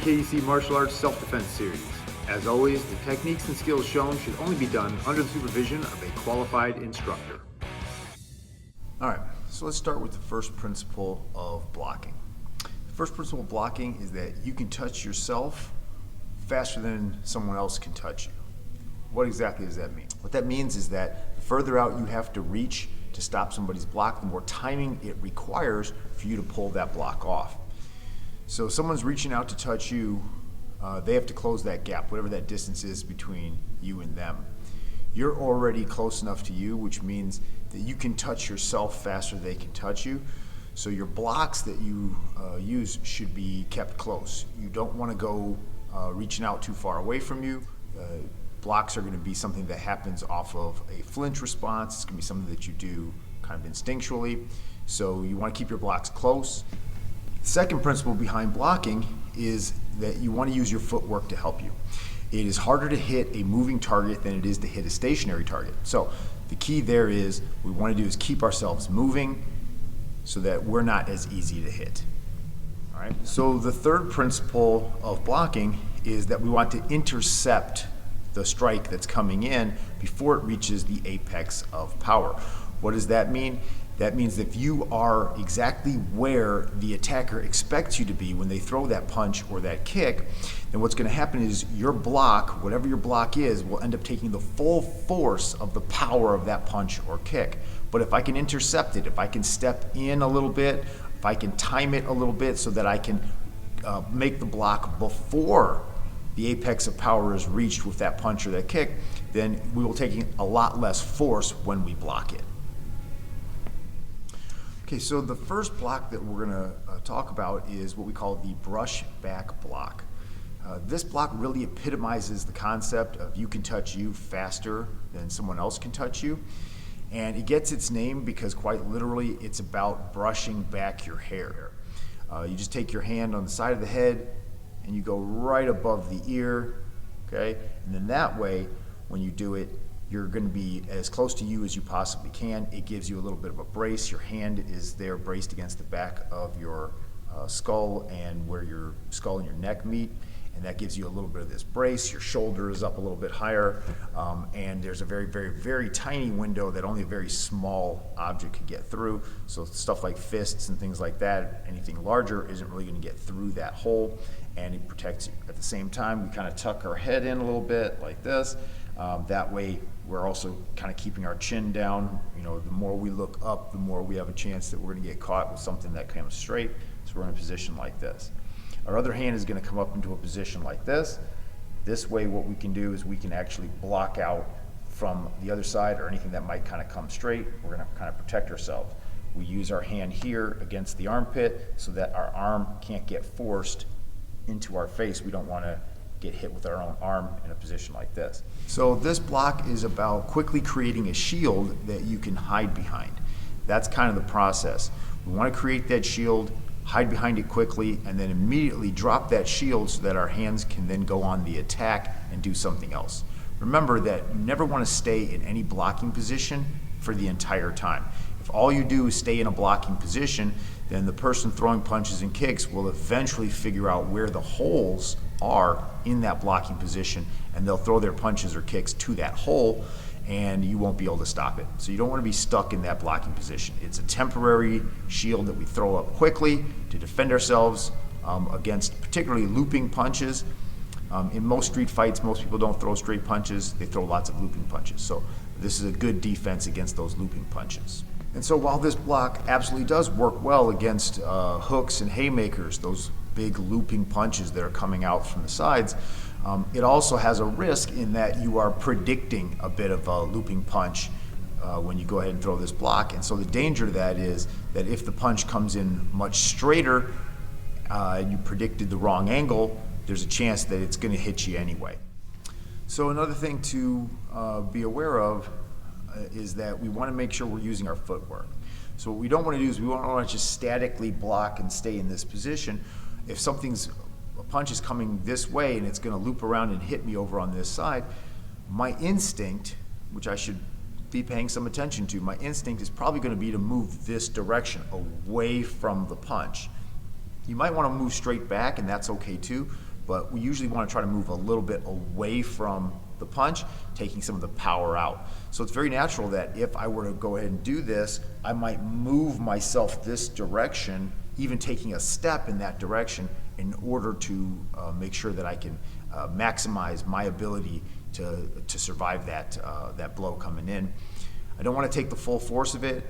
KDC Martial Arts Self-Defense Series. As always, the techniques and skills shown should only be done under the supervision of a qualified instructor. All right, so let's start with the first principle of blocking. The first principle of blocking is that you can touch yourself faster than someone else can touch you. What exactly does that mean? What that means is that the further out you have to reach to stop somebody's block, the more timing it requires for you to pull that block off. So if someone's reaching out to touch you, they have to close that gap, whatever that distance is between you and them. You're already close enough to you, which means that you can touch yourself faster than they can touch you. So your blocks that you use should be kept close. You don't want to go reaching out too far away from you. Blocks are going to be something that happens off of a flinch response. It's going to be something that you do kind of instinctually. So you want to keep your blocks close. The second principle behind blocking is that you want to use your footwork to help you. It is harder to hit a moving target than it is to hit a stationary target. So the key there is what we want to do is keep ourselves moving so that we're not as easy to hit. All right. So the third principle of blocking is that we want to intercept the strike that's coming in before it reaches the apex of power. What does that mean? That means that if you are exactly where the attacker expects you to be when they throw that punch or that kick, then what's going to happen is your block, whatever your block is, will end up taking the full force of the power of that punch or kick. But if I can intercept it, if I can step in a little bit, if I can time it a little bit so that I can make the block before the apex of power is reached with that punch or that kick, then we will take a lot less force when we block it. Okay, so the first block that we're going to talk about is what we call the brush back block. This block really epitomizes the concept of you can touch you faster than someone else can touch you. And it gets its name because quite literally it's about brushing back your hair. You just take your hand on the side of the head and you go right above the ear, okay? And then that way, when you do it, you're going to be as close to you as you possibly can. It gives you a little bit of a brace. Your hand is there braced against the back of your skull and where your skull and your neck meet, and that gives you a little bit of this brace. Your shoulder is up a little bit higher, and there's a very, very, very tiny window that only a very small object could get through. So stuff like fists and things like that, anything larger isn't really going to get through that hole, and it protects you. At the same time, we kind of tuck our head in a little bit like this. That way, we're also kind of keeping our chin down. You know, the more we look up, the more we have a chance that we're going to get caught with something that comes straight. So we're in a position like this. Our other hand is going to come up into a position like this. This way, what we can do is we can actually block out from the other side or anything that might kind of come straight. We're going to kind of protect ourselves. We use our hand here against the armpit so that our arm can't get forced into our face. We don't want to get hit with our own arm in a position like this. So this block is about quickly creating a shield that you can hide behind. That's kind of the process. We want to create that shield, hide behind it quickly, and then immediately drop that shield so that our hands can then go on the attack and do something else. Remember that you never want to stay in any blocking position for the entire time. If all you do is stay in a blocking position, then the person throwing punches and kicks will eventually figure out where the holes are in that blocking position, and they'll throw their punches or kicks to that hole, and you won't be able to stop it. So you don't want to be stuck in that blocking position. It's a temporary shield that we throw up quickly to defend ourselves against particularly looping punches. In most street fights, most people don't throw straight punches. They throw lots of looping punches. So this is a good defense against those looping punches. And so while this block absolutely does work well against hooks and haymakers, those big looping punches that are coming out from the sides, it also has a risk in that you are predicting a bit of a looping punch when you go ahead and throw this block. And so the danger to that is that if the punch comes in much straighter and you predicted the wrong angle, there's a chance that it's going to hit you anyway. So another thing to be aware of is that we want to make sure we're using our footwork. So what we don't want to do is we don't want to just statically block and stay in this position. If a punch is coming this way and it's going to loop around and hit me over on this side, my instinct, which I should be paying some attention to, my instinct is probably going to be to move this direction away from the punch. You might want to move straight back, and that's okay too, but we usually want to try to move a little bit away from the punch, taking some of the power out. So it's very natural that if I were to go ahead and do this, I might move myself this direction, even taking a step in that direction in order to make sure that I can maximize my ability to survive that blow coming in. I don't want to take the full force of it,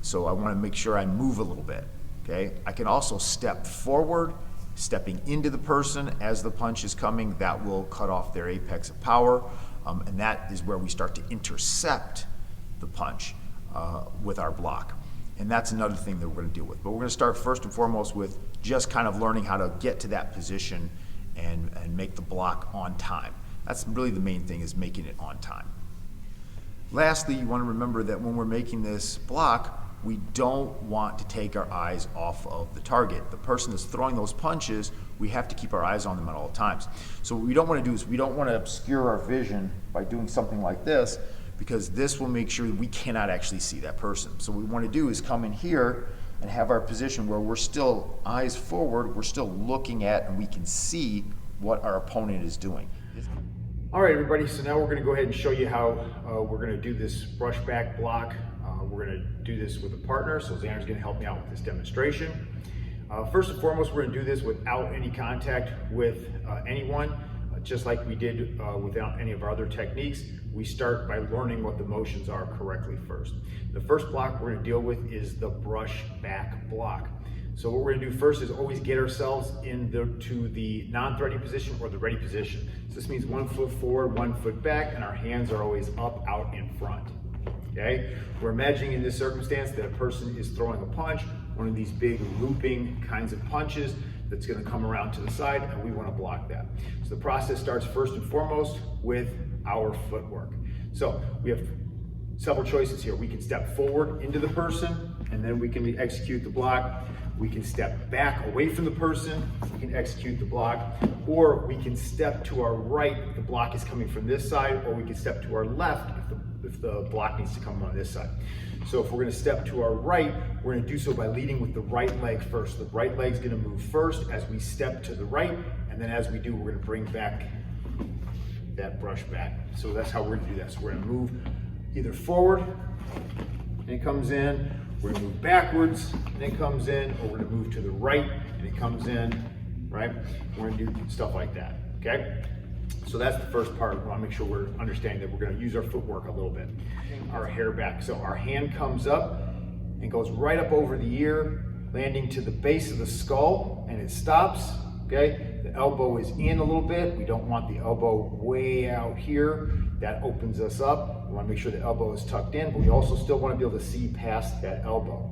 so I want to make sure I move a little bit. Okay? I can also step forward, stepping into the person as the punch is coming. That will cut off their apex of power, and that is where we start to intercept the punch with our block. And that's another thing that we're going to deal with. But we're going to start first and foremost with just kind of learning how to get to that position and make the block on time. That's really the main thing, is making it on time. Lastly, you want to remember that when we're making this block, we don't want to take our eyes off of the target. The person that's throwing those punches, we have to keep our eyes on them at all times. So what we don't want to do is we don't want to obscure our vision by doing something like this, because this will make sure that we cannot actually see that person. So what we want to do is come in here and have our position where we're still eyes forward, we're still looking at, and we can see what our opponent is doing. All right, everybody, so now we're going to go ahead and show you how we're going to do this brush back block. We're going to do this with a partner, so Xander's going to help me out with this demonstration. First and foremost, we're going to do this without any contact with anyone, just like we did without any of our other techniques. We start by learning what the motions are correctly first. The first block we're going to deal with is the brush back block. So what we're going to do first is always get ourselves to the non-threatening position or the ready position. So this means 1 foot forward, 1 foot back, and our hands are always up, out, in front. Okay? We're imagining in this circumstance that a person is throwing a punch, one of these big looping kinds of punches that's going to come around to the side, and we want to block that. So the process starts first and foremost with our footwork. So we have several choices here. We can step forward into the person, and then we can execute the block. We can step back away from the person, we can execute the block, or we can step to our right if the block is coming from this side, or we can step to our left if the block needs to come on this side. So if we're going to step to our right, we're going to do so by leading with the right leg first. The right leg's going to move first as we step to the right, and then as we do, we're going to bring back that brush back. So that's how we're going to do that. So we're going to move either forward, and it comes in, we're going to move backwards, and it comes in, or we're going to move to the right, and it comes in, right? We're going to do stuff like that, okay? So that's the first part. We want to make sure we're understanding that we're going to use our footwork a little bit. Our hair back. So our hand comes up and goes right up over the ear, landing to the base of the skull, and it stops, okay? The elbow is in a little bit. We don't want the elbow way out here. That opens us up. We want to make sure the elbow is tucked in, but we also still want to be able to see past that elbow.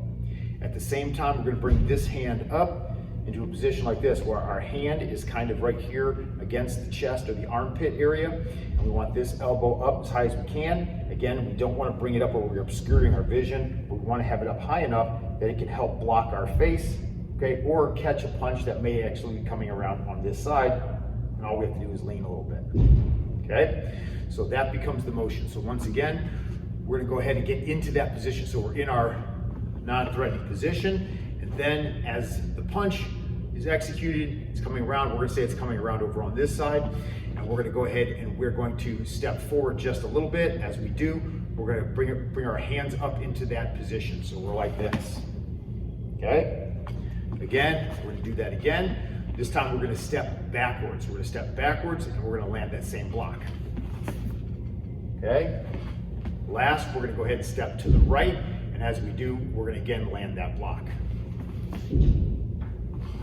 At the same time, we're going to bring this hand up into a position like this, where our hand is kind of right here against the chest or the armpit area, and we want this elbow up as high as we can. Again, we don't want to bring it up where we're obscuring our vision, but we want to have it up high enough that it can help block our face, okay, or catch a punch that may actually be coming around on this side, and all we have to do is lean a little bit, okay? So that becomes the motion. So once again, we're going to go ahead and get into that position. So we're in our non-threatening position, and then as the punch is executed, it's coming around. We're going to say it's coming around over on this side, and we're going to go ahead and we're going to step forward just a little bit. As we do, we're going to bring our hands up into that position. So we're like this, okay? Again, we're going to do that again. This time we're going to step backwards. We're going to step backwards, and we're going to land that same block. Okay? Last, we're going to go ahead and step to the right, and as we do, we're going to again land that block.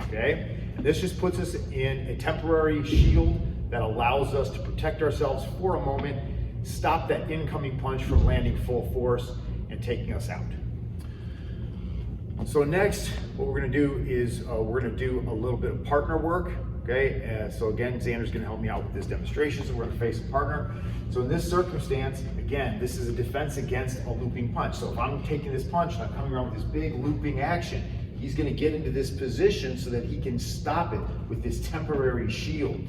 Okay? And this just puts us in a temporary shield that allows us to protect ourselves for a moment, stop that incoming punch from landing full force and taking us out. So next, what we're going to do is we're going to do a little bit of partner work. Okay, so again, Xander's going to help me out with this demonstration, so we're going to face a partner. So in this circumstance, again, this is a defense against a looping punch. So if I'm taking this punch and I'm coming around with this big looping action, he's going to get into this position so that he can stop it with this temporary shield.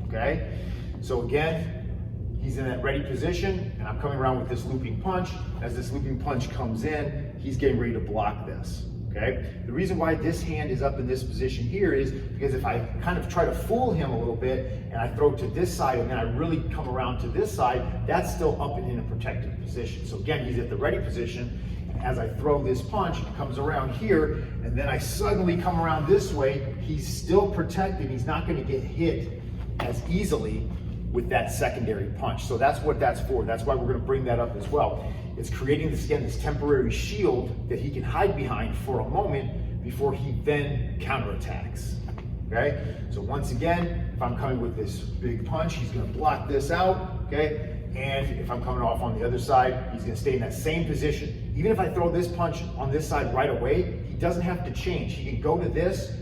Okay, so again, he's in that ready position, and I'm coming around with this looping punch. As this looping punch comes in, he's getting ready to block this. okay? The reason why this hand is up in this position here is because if I kind of try to fool him a little bit and I throw to this side and then I really come around to this side, that's still up and in a protected position. So again, he's at the ready position. And as I throw this punch, it comes around here, and then I suddenly come around this way, he's still protected. He's not gonna get hit as easily with that secondary punch. So that's what that's for. That's why we're gonna bring that up as well. It's creating this, again, this temporary shield that he can hide behind for a moment before he then counterattacks, okay? So once again, if I'm coming with this big punch, he's gonna block this out, okay? And if I'm coming off on the other side, he's gonna stay in that same position. Even if I throw this punch on this side right away, he doesn't have to change. He can go to this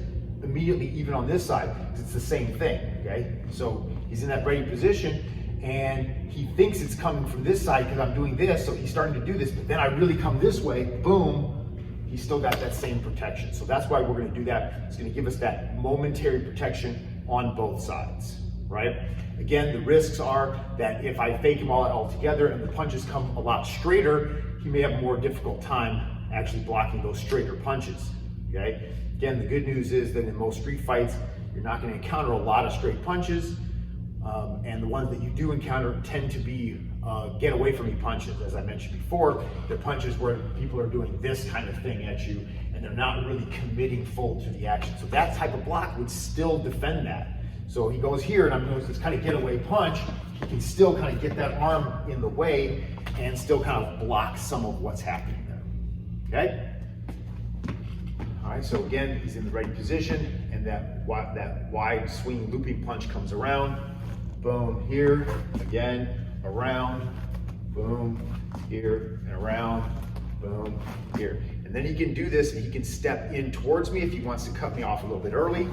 immediately, even on this side, because it's the same thing, okay? So he's in that ready position, and he thinks it's coming from this side because I'm doing this, so he's starting to do this, but then I really come this way, boom, he's still got that same protection. So that's why we're gonna do that. It's gonna give us that momentary protection on both sides, right? Again, the risks are that if I fake him all together and the punches come a lot straighter, he may have a more difficult time actually blocking those straighter punches, okay? Again, the good news is that in most street fights, you're not gonna encounter a lot of straight punches, and the ones that you do encounter tend to be get away from me punches. As I mentioned before, they're punches where people are doing this kind of thing at you, and they're not really committing full to the action. So that type of block would still defend that. So he goes here, and I'm doing this kind of getaway punch. He can still kind of get that arm in the way and still kind of block some of what's happening there, okay? All right, so again, he's in the right position, and that wide swing looping punch comes around, boom, here, again, around, boom, here, and around, boom, here. And then he can do this, and he can step in towards me if he wants to cut me off a little bit early,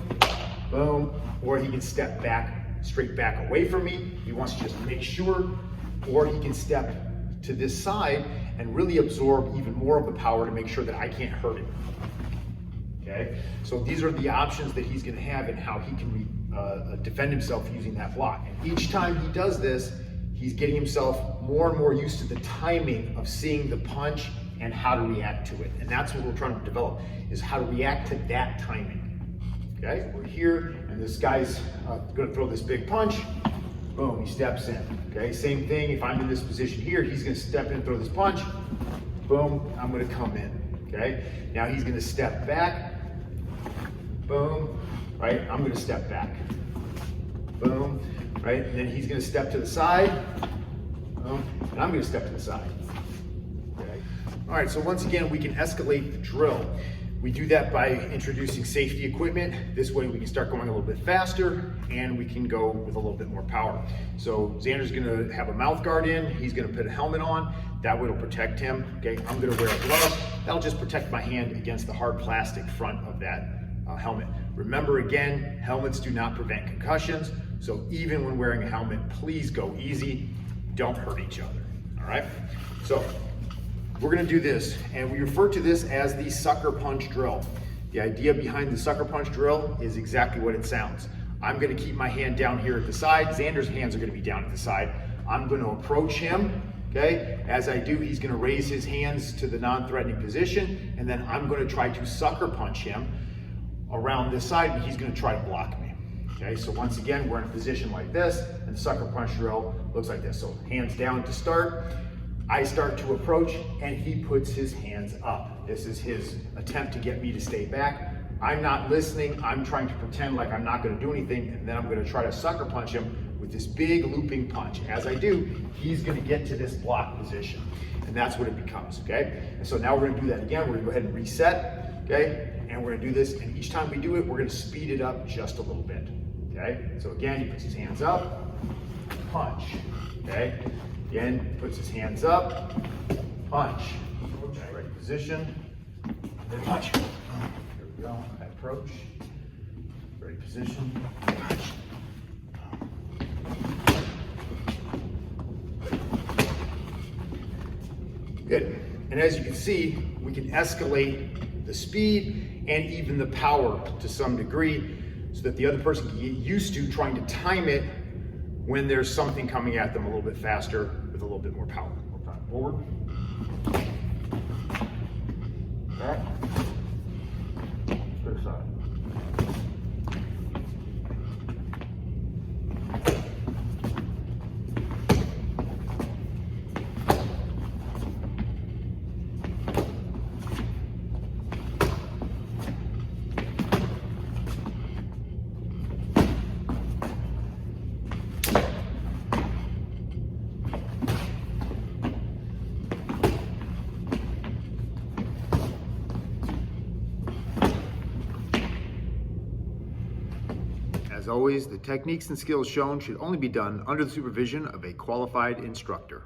boom, or he can step back, straight back away from me. He wants to just make sure, or he can step to this side and really absorb even more of the power to make sure that I can't hurt him. Okay, so these are the options that he's going to have and how he can defend himself using that block. And each time he does this, he's getting himself more and more used to the timing of seeing the punch and how to react to it. And that's what we're trying to develop, is how to react to that timing. Okay, we're here, and this guy's going to throw this big punch. Boom, he steps in. Okay, same thing. If I'm in this position here, he's going to step in and throw this punch. Boom, I'm going to come in. Okay, now he's going to step back. Boom, right? I'm going to step back. Boom, right? And then he's going to step to the side. Boom, and I'm going to step to the side. Okay. All right, so once again, we can escalate the drill. We do that by introducing safety equipment. This way we can start going a little bit faster, and we can go with a little bit more power. So Xander's gonna have a mouth guard in, he's gonna put a helmet on, that way it'll protect him. Okay, I'm gonna wear a glove, that'll just protect my hand against the hard plastic front of that helmet. Remember again, helmets do not prevent concussions, so even when wearing a helmet, please go easy, don't hurt each other, all right? So, we're gonna do this, and we refer to this as the sucker punch drill. The idea behind the sucker punch drill is exactly what it sounds. I'm gonna keep my hand down here at the side. Xander's hands are gonna be down at the side. I'm gonna approach him, okay? As I do, he's gonna raise his hands to the non-threatening position, and then I'm gonna try to sucker punch him around this side, and he's gonna try to block me. Okay, so once again, we're in a position like this, and the sucker punch drill looks like this. So hands down to start. I start to approach, and he puts his hands up. This is his attempt to get me to stay back. I'm not listening. I'm trying to pretend like I'm not going to do anything, and then I'm going to try to sucker punch him with this big looping punch. As I do, he's going to get to this block position, and that's what it becomes, okay? And so now we're going to do that again. We're going to go ahead and reset, okay? And we're going to do this, and each time we do it, we're going to speed it up just a little bit, okay? So again, he puts his hands up, punch, okay? Again, puts his hands up, punch, okay, right position, then punch. Here we go, I approach, ready position, punch. Good, and as you can see, we can escalate the speed and even the power to some degree so that the other person can get used to trying to time it when there's something coming at them a little bit faster with a little bit more power. More time forward. Back. As always, the techniques and skills shown should only be done under the supervision of a qualified instructor.